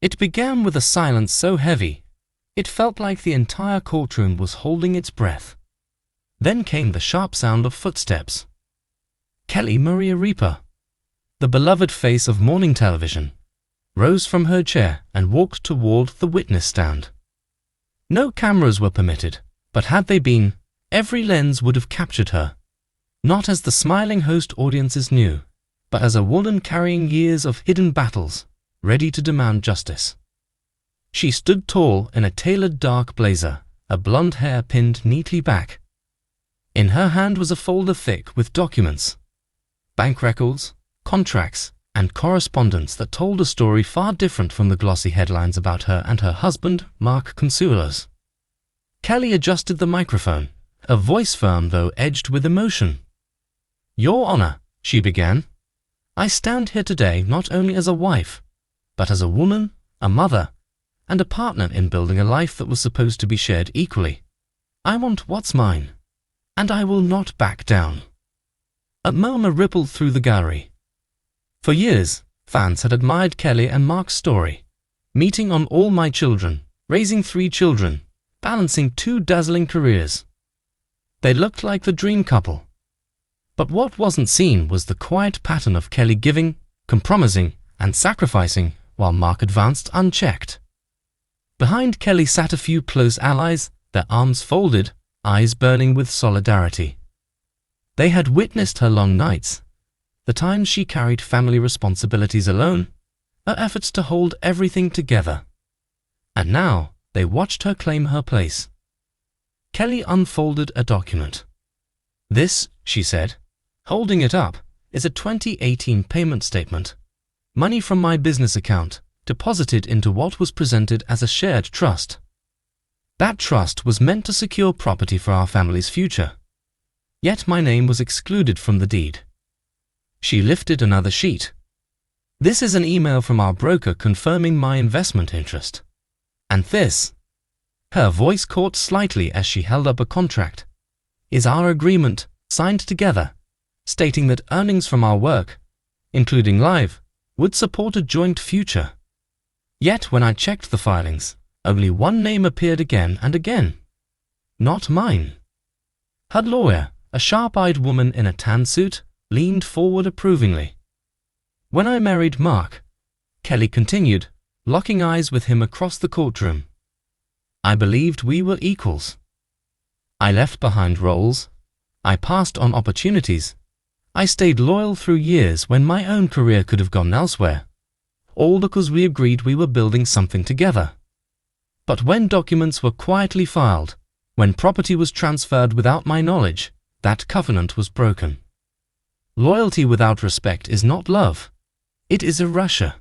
It began with a silence so heavy, it felt like the entire courtroom was holding its breath. Then came the sharp sound of footsteps. Kelly Ripa, the beloved face of morning television, rose from her chair and walked toward the witness stand. No cameras were permitted, but had they been, every lens would have captured her, not as the smiling host audiences knew, but as a woman carrying years of hidden battles, ready to demand justice. She stood tall in a tailored dark blazer, her blonde hair pinned neatly back. In her hand was a folder thick with documents, bank records, contracts, and correspondence that told a story far different from the glossy headlines about her and her husband, Mark Consuelos. Kelly adjusted the microphone, her voice firm though edged with emotion. "Your Honor," she began, "I stand here today not only as a wife, but as a woman, a mother, and a partner in building a life that was supposed to be shared equally. I want what's mine, and I will not back down." A murmur rippled through the gallery. For years, fans had admired Kelly and Mark's story, meeting on All My Children, raising 3 children, balancing 2 dazzling careers. They looked like the dream couple. But what wasn't seen was the quiet pattern of Kelly giving, compromising, and sacrificing while Mark advanced unchecked. Behind Kelly sat a few close allies, their arms folded, eyes burning with solidarity. They had witnessed her long nights, the times she carried family responsibilities alone, her efforts to hold everything together. And now they watched her claim her place. Kelly unfolded a document. "This," she said, holding it up, "is a 2018 payment statement. Money from my business account, deposited into what was presented as a shared trust. That trust was meant to secure property for our family's future. Yet my name was excluded from the deed." She lifted another sheet. "This is an email from our broker confirming my investment interest. And this," her voice caught slightly as she held up a contract, "is our agreement, signed together, stating that earnings from our work, including live, would support a joint future." Yet when I checked the filings, only one name appeared again and again. Not mine. Her lawyer, a sharp-eyed woman in a tan suit, leaned forward approvingly. "When I married Mark," Kelly continued, locking eyes with him across the courtroom, "I believed we were equals. I left behind roles. I passed on opportunities. I stayed loyal through years when my own career could have gone elsewhere, all because we agreed we were building something together. But when documents were quietly filed, when property was transferred without my knowledge, that covenant was broken. Loyalty without respect is not love. It is erasure."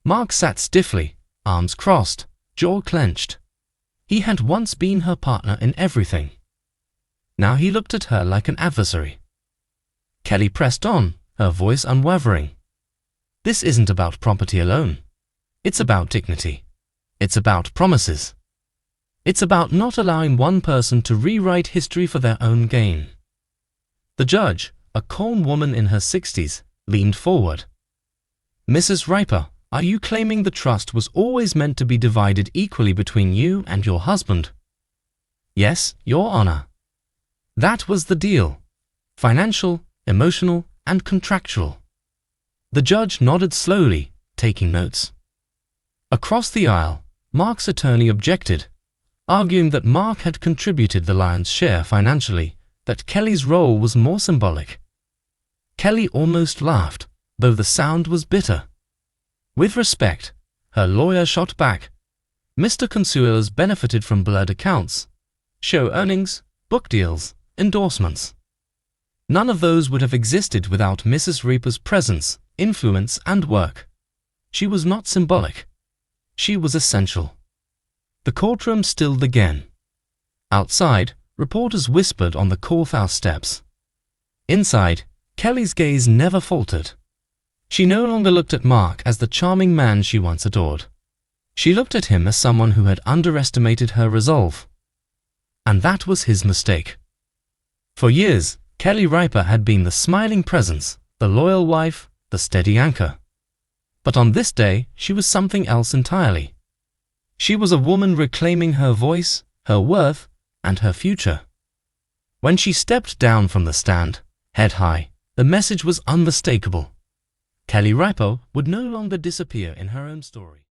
Mark sat stiffly, arms crossed, jaw clenched. He had once been her partner in everything. Now he looked at her like an adversary. Kelly pressed on, her voice unwavering. "This isn't about property alone. It's about dignity. It's about promises. It's about not allowing one person to rewrite history for their own gain." The judge, a calm woman in her 60s, leaned forward. "Mrs. Ripa, are you claiming the trust was always meant to be divided equally between you and your husband?" "Yes, Your Honor. That was the deal. Financial, emotional, and contractual." The judge nodded slowly, taking notes. Across the aisle, Mark's attorney objected, arguing that Mark had contributed the lion's share financially, that Kelly's role was more symbolic. Kelly almost laughed, though the sound was bitter. With respect, her lawyer shot back. "Mr. Consuelos benefited from blurred accounts, show earnings, book deals, endorsements. None of those would have existed without Mrs. Ripa's presence, influence, and work. She was not symbolic. She was essential." The courtroom stilled again. Outside, reporters whispered on the courthouse steps. Inside, Kelly's gaze never faltered. She no longer looked at Mark as the charming man she once adored. She looked at him as someone who had underestimated her resolve. And that was his mistake. For years, Kelly Ripa had been the smiling presence, the loyal wife, the steady anchor. But on this day, she was something else entirely. She was a woman reclaiming her voice, her worth, and her future. When she stepped down from the stand, head high, the message was unmistakable. Kelly Ripa would no longer disappear in her own story.